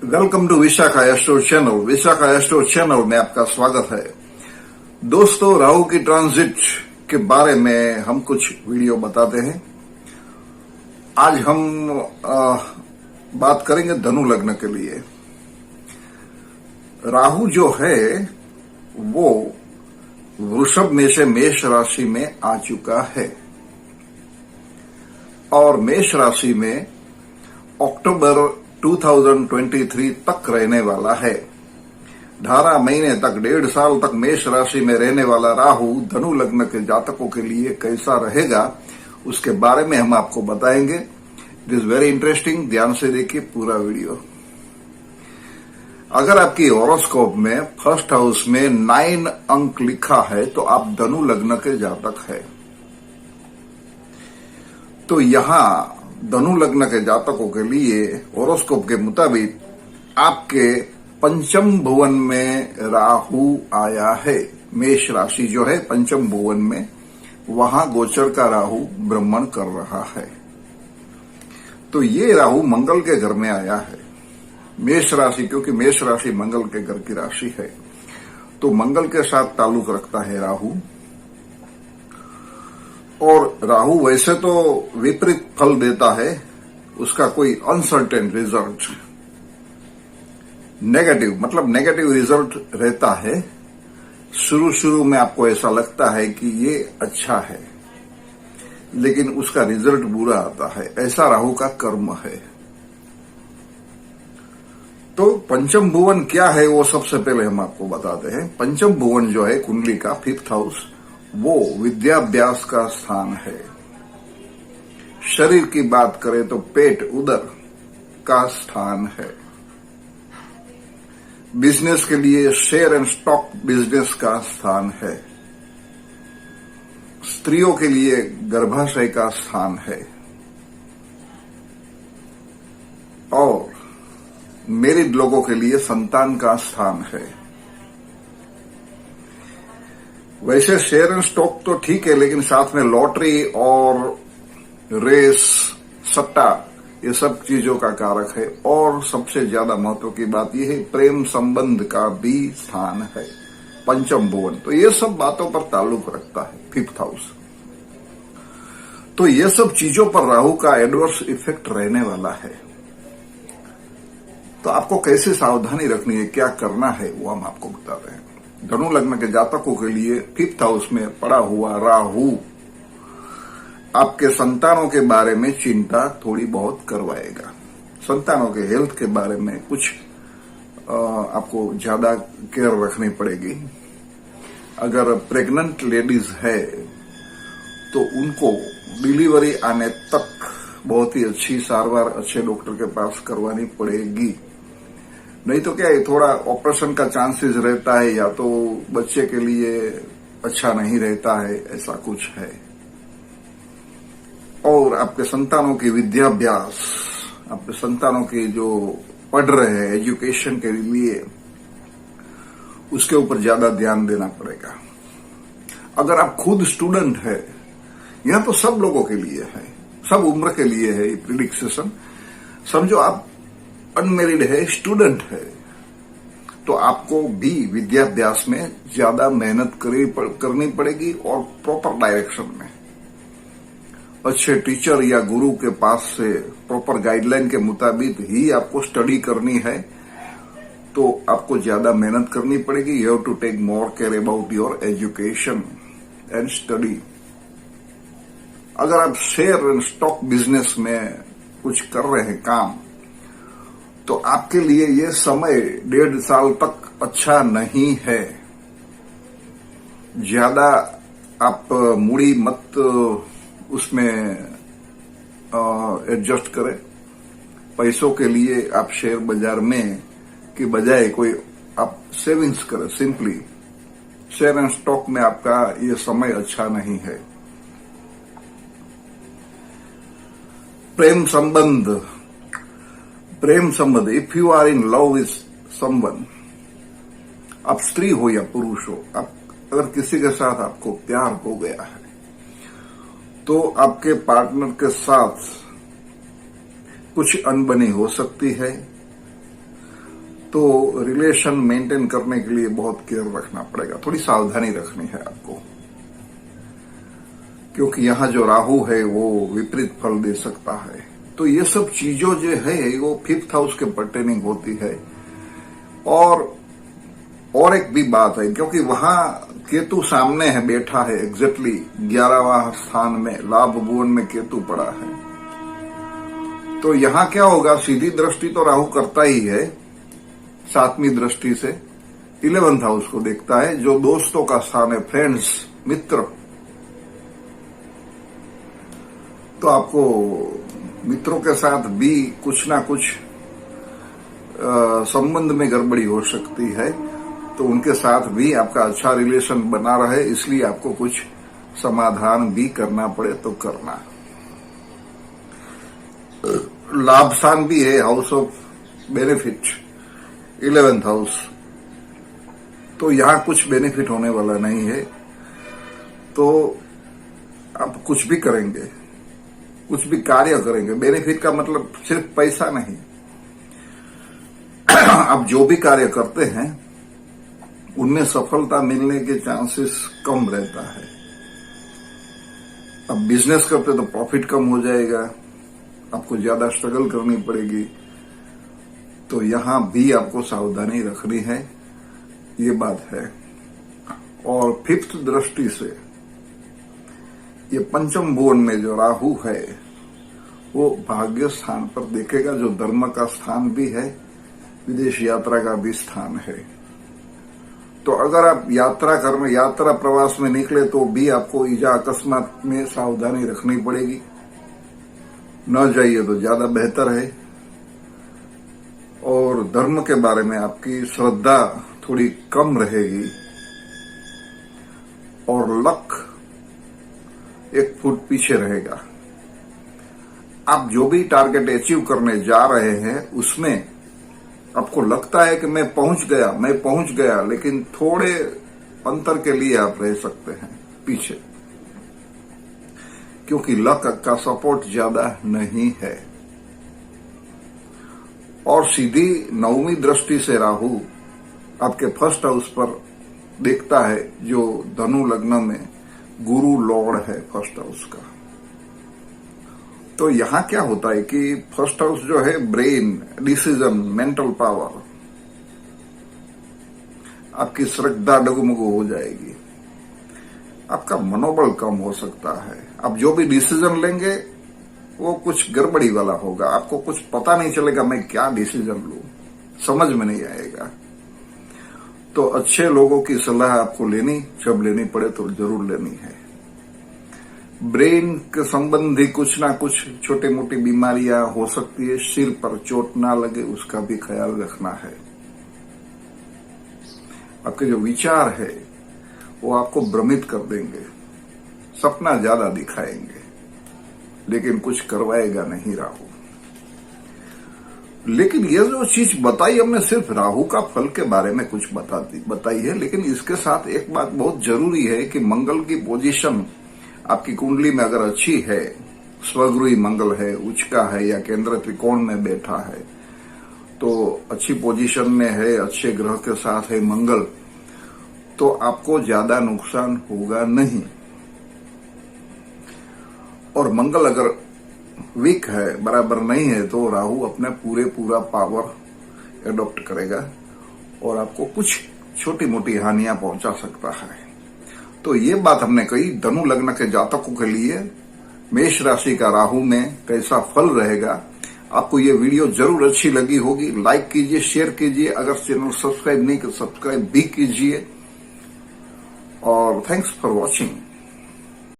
Welcome to Vishakha astro channel. Vishakha astro channel में आपका स्वागत है। दोस्तों, राहु की ट्रांजिट के बारे में हम कुछ वीडियो बताते हैं। आज हम बात करेंगे धनु लग्न के लिए। राहु जो है वो वृषभ में से मेष राशि में आ चुका है और मेष राशि में अक्टूबर 2023 तक रहने वाला है। 18 महीने तक, 1.5 साल तक मेष राशि में रहने वाला राहु धनु लग्न के जातकों के लिए कैसा रहेगा उसके बारे में हम आपको बताएंगे। It is very interesting. ध्यान से देखिए पूरा वीडियो। अगर आपकी हॉरोस्कोप में फर्स्ट हाउस में 9 अंक लिखा है तो आप धनु लग्न के जातक है। तो यहां धनु लग्न के जातकों के लिए हॉरोस्कोप के मुताबिक आपके पंचम भुवन में राहु आया है। मेष राशि जो है पंचम भुवन में, वहां गोचर का राहु भ्रमण कर रहा है। तो ये राहु मंगल के घर में आया है। मेष राशि, क्योंकि मेष राशि मंगल के घर की राशि है, तो मंगल के साथ ताल्लुक रखता है राहु। और राहु वैसे तो विपरीत फल देता है, उसका कोई अनसर्टेन रिजल्ट, नेगेटिव मतलब नेगेटिव रिजल्ट रहता है। शुरू में आपको ऐसा लगता है कि ये अच्छा है, लेकिन उसका रिजल्ट बुरा आता है। ऐसा राहु का कर्म है। तो पंचम भुवन क्या है वो सबसे पहले हम आपको बताते हैं। पंचम भुवन जो है कुंडली का 5th हाउस, वो विद्याभ्यास का स्थान है। शरीर की बात करें तो पेट, उदर का स्थान है। बिजनेस के लिए शेयर एंड स्टॉक बिजनेस का स्थान है। स्त्रियों के लिए गर्भाशय का स्थान है। और मैरिड लोगों के लिए संतान का स्थान है। वैसे शेयर एंड स्टॉक तो ठीक है, लेकिन साथ में लॉटरी और रेस, सट्टा, ये सब चीजों का कारक है। और सबसे ज्यादा महत्व की बात यह है, प्रेम संबंध का भी स्थान है पंचम भुवन। तो ये सब बातों पर ताल्लुक रखता है 5th हाउस। तो ये सब चीजों पर राहु का एडवर्स इफेक्ट रहने वाला है। तो आपको कैसे सावधानी रखनी है, क्या करना है, वो हम आपको बताते हैं। धनु लग्न के जातकों के लिए 5th हाउस में पड़ा हुआ राहु आपके संतानों के बारे में चिंता थोड़ी बहुत करवाएगा। संतानों के हेल्थ के बारे में कुछ आपको ज्यादा केयर रखनी पड़ेगी। अगर प्रेग्नेंट लेडीज है तो उनको डिलीवरी आने तक बहुत ही अच्छी सारवार अच्छे डॉक्टर के पास करवानी पड़ेगी। नहीं तो क्या है, थोड़ा ऑपरेशन का चांसेस रहता है, या तो बच्चे के लिए अच्छा नहीं रहता है, ऐसा कुछ है। और आपके संतानों की विद्याभ्यास, आपके संतानों की जो पढ़ रहे हैं एजुकेशन के लिए, उसके ऊपर ज्यादा ध्यान देना पड़ेगा। अगर आप खुद स्टूडेंट है, यह तो सब लोगों के लिए है, सब उम्र के लिए है ये प्रिडिक्शन। समझो आप अनमेरिड है, स्टूडेंट है, तो आपको भी विद्याभ्यास में ज्यादा मेहनत करनी पड़ेगी और प्रॉपर डायरेक्शन में अच्छे टीचर या गुरु के पास से प्रॉपर गाइडलाइन के मुताबिक ही आपको स्टडी करनी है। तो आपको ज्यादा मेहनत करनी पड़ेगी। You have to take more care about your education and study. अगर आप शेयर एंड स्टॉक बिजनेस में कुछ कर रहे हैं काम, तो आपके लिए ये समय 1.5 साल तक अच्छा नहीं है। ज्यादा आप मूड़ी मत उसमें एडजस्ट करें। पैसों के लिए आप शेयर बाजार में की बजाय कोई आप सेविंग्स करें। सिंपली शेयर एंड स्टॉक में आपका ये समय अच्छा नहीं है। प्रेम संबंध, if you are in love with someone, आप स्त्री हो या पुरुष हो, आप अगर किसी के साथ आपको प्यार हो गया है, तो आपके पार्टनर के साथ कुछ अनबनी हो सकती है। तो रिलेशन मेंटेन करने के लिए बहुत केयर रखना पड़ेगा, थोड़ी सावधानी रखनी है आपको, क्योंकि यहाँ जो राहु है वो विपरीत फल दे सकता है। तो ये सब चीजों जो है वो 5th हाउस के पर्टेनिंग होती है। और एक भी बात है, क्योंकि वहां केतु सामने है, बैठा है एग्जैक्टली 11वां स्थान में, लाभ भुवन में केतु पड़ा है। तो यहां क्या होगा, सीधी दृष्टि तो राहु करता ही है, 7वीं दृष्टि से 11th हाउस को देखता है, जो दोस्तों का स्थान है, फ्रेंड्स, मित्र। तो आपको मित्रों के साथ भी कुछ ना कुछ संबंध में गड़बड़ी हो सकती है, तो उनके साथ भी आपका अच्छा रिलेशन बना रहे, इसलिए आपको कुछ समाधान भी करना पड़े तो करना। लाभ स्थान भी है, house of benefit, 11th house. तो यहां कुछ बेनिफिट होने वाला नहीं है। तो आप कुछ भी करेंगे, कुछ भी कार्य करेंगे, बेनिफिट का मतलब सिर्फ पैसा नहीं, आप जो भी कार्य करते हैं उनमें सफलता मिलने के चांसेस कम रहता है। अब बिजनेस करते तो प्रॉफिट कम हो जाएगा, आपको ज्यादा स्ट्रगल करनी पड़ेगी। तो यहां भी आपको सावधानी रखनी है, ये बात है। और 5th दृष्टि से ये पंचम भुवन में जो राहु है वो भाग्य स्थान पर देखेगा, जो धर्म का स्थान भी है, विदेश यात्रा का भी स्थान है। तो अगर आप यात्रा प्रवास में निकले तो भी आपको ईजा अकस्मात में सावधानी रखनी पड़ेगी, न जाइए तो ज्यादा बेहतर है। और धर्म के बारे में आपकी श्रद्धा थोड़ी कम रहेगी, और लक 1 फुट पीछे रहेगा। आप जो भी टारगेट अचीव करने जा रहे हैं उसमें आपको लगता है कि मैं पहुंच गया, लेकिन थोड़े अंतर के लिए आप रह सकते हैं पीछे, क्योंकि लक का सपोर्ट ज्यादा नहीं है। और सीधी 9वीं दृष्टि से राहु आपके 1st हाउस पर देखता है, जो धनु लग्न में गुरु लॉर्ड है 1st हाउस का। तो यहां क्या होता है कि 1st हाउस जो है ब्रेन, डिसीजन, मेंटल पावर, आपकी श्रद्धा डगमगु हो जाएगी, आपका मनोबल कम हो सकता है। आप जो भी डिसीजन लेंगे वो कुछ गड़बड़ी वाला होगा, आपको कुछ पता नहीं चलेगा मैं क्या डिसीजन लूं, समझ में नहीं आएगा। तो अच्छे लोगों की सलाह आपको लेनी, जब लेनी पड़े तो जरूर लेनी है। ब्रेन के संबंधी कुछ ना कुछ छोटी मोटी बीमारियां हो सकती है, सिर पर चोट ना लगे उसका भी ख्याल रखना है। आपके जो विचार है वो आपको भ्रमित कर देंगे, सपना ज्यादा दिखाएंगे, लेकिन कुछ करवाएगा नहीं राहु। लेकिन ये जो चीज बताई हमने, सिर्फ राहु का फल के बारे में कुछ बताई है, लेकिन इसके साथ एक बात बहुत जरूरी है कि मंगल की पोजीशन आपकी कुंडली में अगर अच्छी है, स्वगृही मंगल है, उच्च है या केंद्र त्रिकोण में बैठा है, तो अच्छी पोजीशन में है, अच्छे ग्रह के साथ है मंगल, तो आपको ज्यादा नुकसान होगा नहीं। और मंगल अगर वीक है, बराबर नहीं है, तो राहु अपने पूरा पावर एडॉप्ट करेगा और आपको कुछ छोटी मोटी हानियां पहुंचा सकता है। तो ये बात हमने कही धनु लग्न के जातकों के लिए मेष राशि का राहु में कैसा फल रहेगा। आपको ये वीडियो जरूर अच्छी लगी होगी, लाइक कीजिए, शेयर कीजिए, अगर चैनल सब्सक्राइब नहीं तो सब्सक्राइब भी कीजिए। और थैंक्स फॉर वॉचिंग।